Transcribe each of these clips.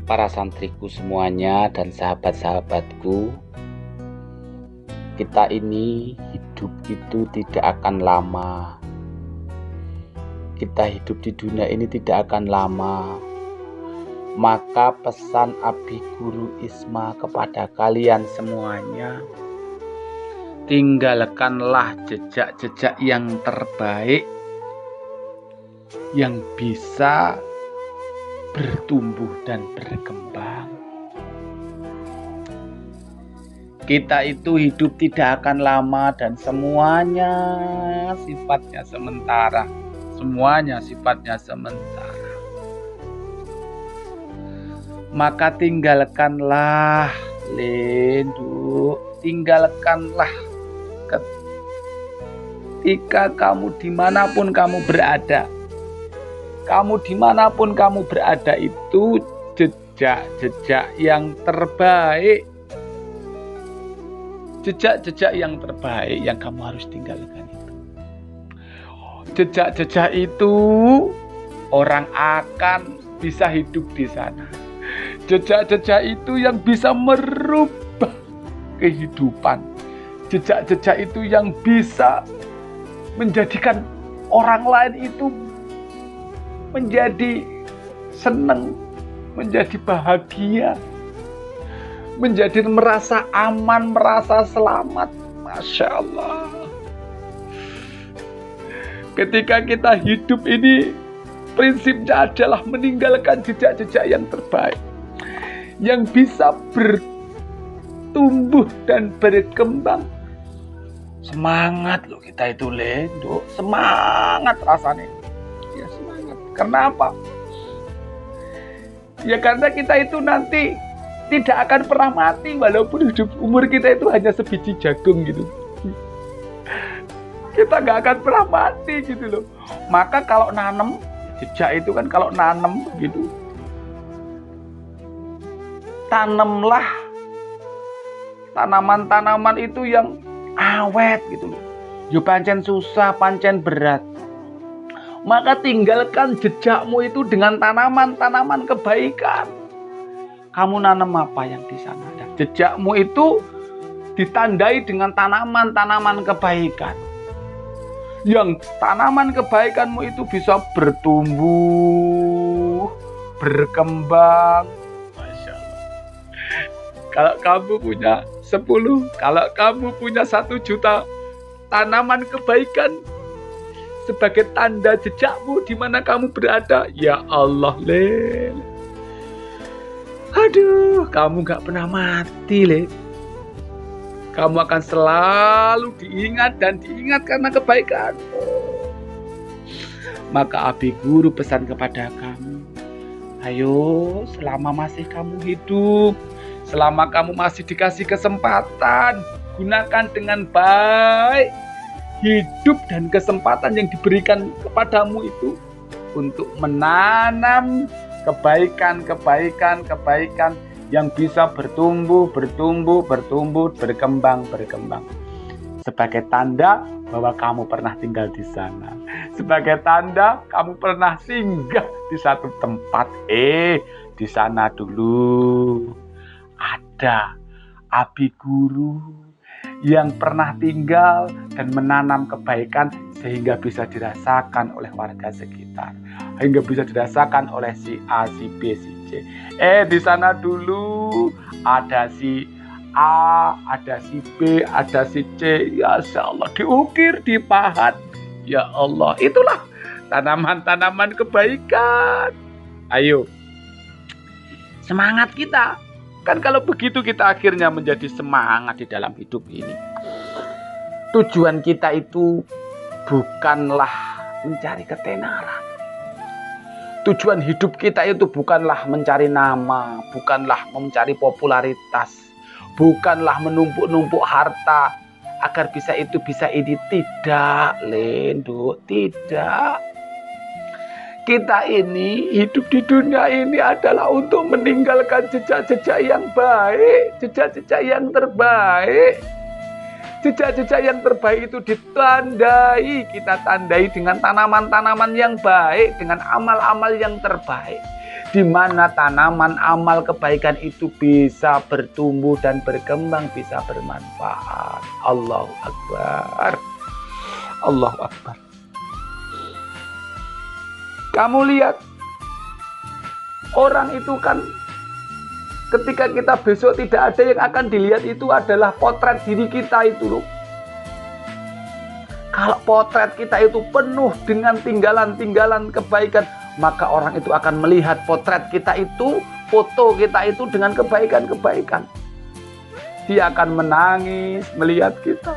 para santriku semuanya dan sahabat-sahabatku, kita ini hidup itu tidak akan lama. Kita hidup di dunia ini tidak akan lama. Maka pesan Abi Guru Isma kepada kalian semuanya, tinggalkanlah jejak-jejak yang terbaik yang bisa bertumbuh dan berkembang. Kita itu hidup tidak akan lama dan semuanya sifatnya sementara. Semuanya sifatnya sementara. Maka tinggalkanlah, Lendu, tinggalkanlah ketika kamu dimanapun kamu berada. Kamu dimanapun kamu berada itu jejak-jejak yang terbaik. Jejak-jejak yang terbaik yang kamu harus tinggalkan itu. Jejak-jejak itu orang akan bisa hidup di sana. Jejak-jejak itu yang bisa merubah kehidupan. Jejak-jejak itu yang bisa menjadikan orang lain itu menjadi senang, menjadi bahagia, menjadi merasa aman, merasa selamat. Masya Allah. Ketika kita hidup ini, prinsipnya adalah meninggalkan jejak-jejak yang terbaik, yang bisa bertumbuh dan berkembang. Semangat loh kita itu, Lendo. Semangat rasanya. Ya semangat. Kenapa? Ya karena kita itu nanti tidak akan pernah mati walaupun hidup umur kita itu hanya sebiji jagung gitu. Kita gak akan pernah mati gitu loh. Maka kalau nanam, jejak itu kan kalau nanam gitu, tanamlah tanaman-tanaman itu yang awet gitu loh. Yo pancen susah, pancen berat. Maka tinggalkan jejakmu itu dengan tanaman-tanaman kebaikan. Kamu nanam apa yang di sana ada? Jejakmu itu ditandai dengan tanaman-tanaman kebaikan. Yang tanaman kebaikanmu itu bisa bertumbuh, berkembang. Masya Allah. Kalau kamu punya 10, kalau kamu punya 1 juta tanaman kebaikan sebagai tanda jejakmu di mana kamu berada, ya Allah, Lel. Aduh, kamu gak pernah mati, Lel. Kamu akan selalu diingat dan diingat karena kebaikanmu. Maka Abi Guru pesan kepada kamu, ayo selama masih kamu hidup, selama kamu masih dikasih kesempatan, gunakan dengan baik hidup dan kesempatan yang diberikan kepadamu itu untuk menanam kebaikan yang bisa bertumbuh, berkembang. Sebagai tanda bahwa kamu pernah tinggal di sana. Sebagai tanda kamu pernah singgah di satu tempat. Di sana dulu ada Abi Guru yang pernah tinggal dan menanam kebaikan sehingga bisa dirasakan oleh warga sekitar. Hingga bisa dirasakan oleh si A, si B, si C. Di sana dulu ada si A, ada si B, ada si C. Ya Allah, diukir, dipahat. Ya Allah, itulah tanaman-tanaman kebaikan. Ayo, semangat kita. Kan kalau begitu kita akhirnya menjadi semangat di dalam hidup ini. Tujuan kita itu bukanlah mencari ketenaran. Tujuan hidup kita itu bukanlah mencari nama, bukanlah mencari popularitas, bukanlah menumpuk-numpuk harta agar bisa itu bisa ini. Tidak, Lendo, tidak. Kita ini hidup di dunia ini adalah untuk meninggalkan jejak-jejak yang baik, jejak-jejak yang terbaik. Jejak-jejak yang terbaik itu ditandai, kita tandai dengan tanaman-tanaman yang baik, dengan amal-amal yang terbaik. di mana tanaman amal kebaikan itu bisa bertumbuh dan berkembang, bisa bermanfaat. Allahu Akbar. Allahu Akbar. Kamu lihat, orang itu kan ketika kita besok tidak ada yang akan dilihat, itu adalah potret diri kita itu loh. Kalau potret kita itu penuh dengan tinggalan-tinggalan kebaikan, maka orang itu akan melihat potret kita itu, foto kita itu dengan kebaikan-kebaikan. Dia akan menangis melihat kita.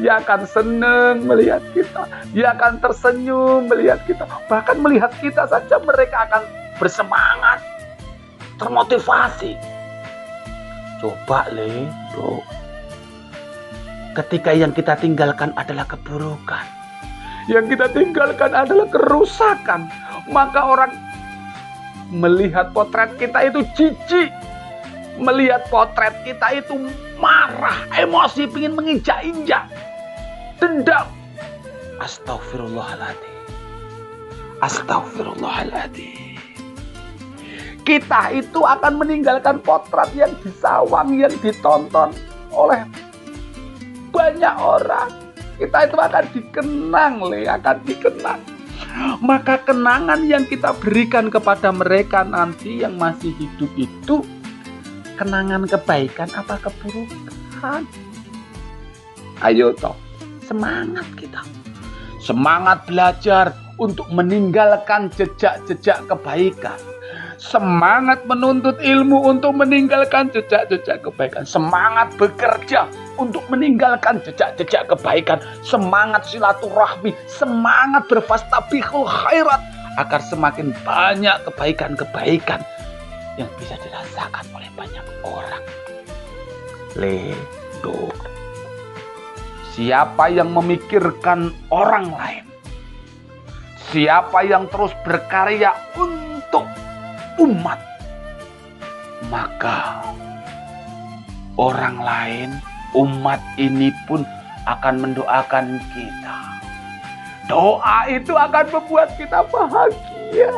Dia akan senang melihat kita. Dia akan tersenyum melihat kita. Bahkan melihat kita saja mereka akan bersemangat, termotivasi. Coba tuh. Ketika yang kita tinggalkan adalah keburukan, yang kita tinggalkan adalah kerusakan, maka orang melihat potret kita itu jijik, melihat potret kita itu marah, emosi, ingin menginjak-injak, dendam. Astagfirullahaladzim. Astagfirullahaladzim. Kita itu akan meninggalkan potret yang disawang, yang ditonton oleh banyak orang. Kita itu akan dikenang, akan dikenang. Maka kenangan yang kita berikan kepada mereka nanti yang masih hidup itu kenangan kebaikan apa keburukan? Ayo toh, semangat kita. Semangat belajar untuk meninggalkan jejak-jejak kebaikan. Semangat menuntut ilmu untuk meninggalkan jejak-jejak kebaikan. Semangat bekerja untuk meninggalkan jejak-jejak kebaikan. Semangat silaturahmi, semangat berfastabihul khairat, agar semakin banyak kebaikan-kebaikan yang bisa dirasakan oleh banyak orang. Siapa yang memikirkan orang lain, siapa yang terus berkarya untuk umat, maka orang lain, umat ini pun akan mendoakan kita. Doa itu akan membuat kita bahagia.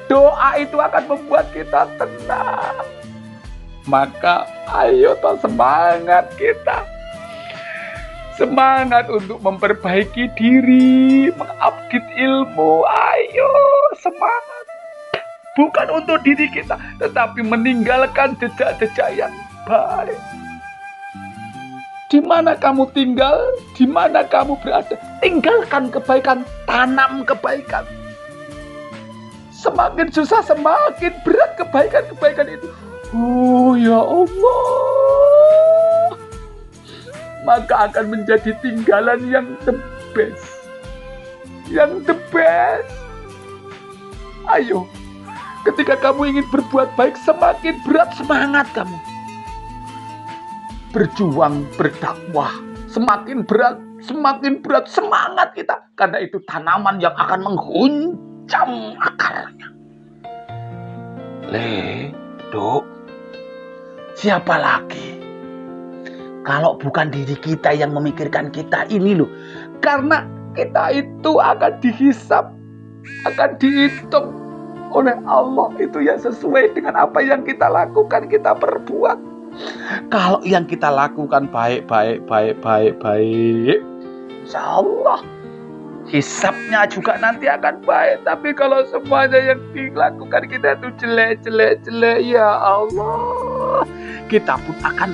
Doa itu akan membuat kita tenang. Maka ayo toh, semangat kita. Semangat untuk memperbaiki diri, mengupdate ilmu. Ayo semangat. Bukan untuk diri kita, tetapi meninggalkan jejak-jejak yang baik. Di mana kamu tinggal, di mana kamu berada, tinggalkan kebaikan, tanam kebaikan. Semakin susah, semakin berat kebaikan-kebaikan itu. Ya Allah, maka akan menjadi tinggalan yang the best. Yang the best. Ayo, ketika kamu ingin berbuat baik, semakin berat semangat kamu. Berjuang, berdakwah, semakin berat semangat kita. Karena itu tanaman yang akan mengguncang akarnya. Siapa lagi? Kalau bukan diri kita yang memikirkan kita ini loh. Karena kita itu akan dihisap, akan dihitung oleh Allah. Itu yang sesuai dengan apa yang kita lakukan, kita perbuat. Kalau yang kita lakukan baik, insya Allah hisapnya juga nanti akan baik. Tapi kalau semuanya yang dilakukan kita itu jelek, ya Allah, kita pun akan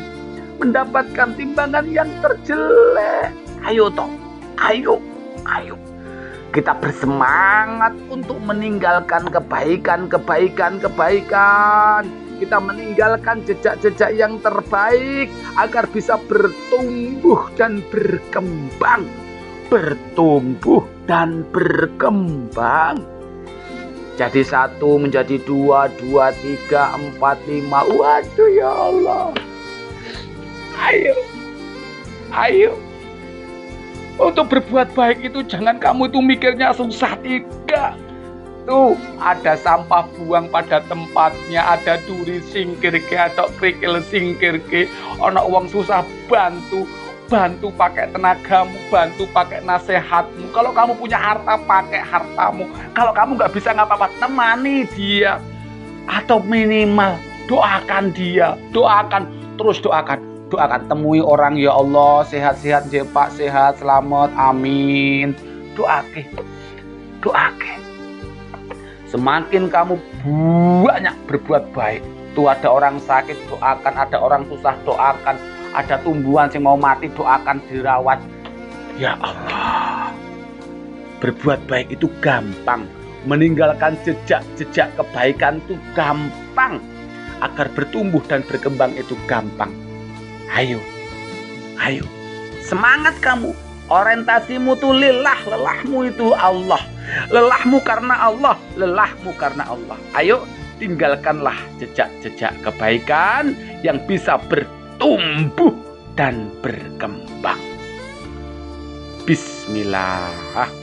mendapatkan timbangan yang terjelek. Ayo toh, ayo. Kita bersemangat untuk meninggalkan kebaikan. Kita meninggalkan jejak-jejak yang terbaik agar bisa bertumbuh dan berkembang. Jadi 1 menjadi 2, 2, 3, 4, 5. Waduh ya Allah. Ayo. Untuk berbuat baik itu jangan kamu itu mikirnya susah, tidak. Tuh, ada sampah buang pada tempatnya, ada duri singkirke, ada kerikil singkirke, ono uang susah bantu pakai tenagamu, bantu pakai nasihatmu. Kalau kamu punya harta, pakai hartamu. Kalau kamu nggak bisa ngapa-apa, temani dia. Atau minimal doakan dia, doakan, terus doakan. Temui orang, ya Allah, sehat-sehat je Pak, sehat, selamat, amin. Doake. Semakin kamu banyak berbuat baik, tuh ada orang sakit, doakan, ada orang susah, doakan, ada tumbuhan yang mau mati, doakan, dirawat. Ya Allah, berbuat baik itu gampang, meninggalkan jejak kebaikan itu gampang, agar bertumbuh dan berkembang itu gampang. Ayo, semangat kamu. Orientasimu tuh lillah, lelahmu itu Allah. Lelahmu karena Allah, lelahmu karena Allah. Ayo, tinggalkanlah jejak-jejak kebaikan yang bisa bertumbuh dan berkembang. Bismillah.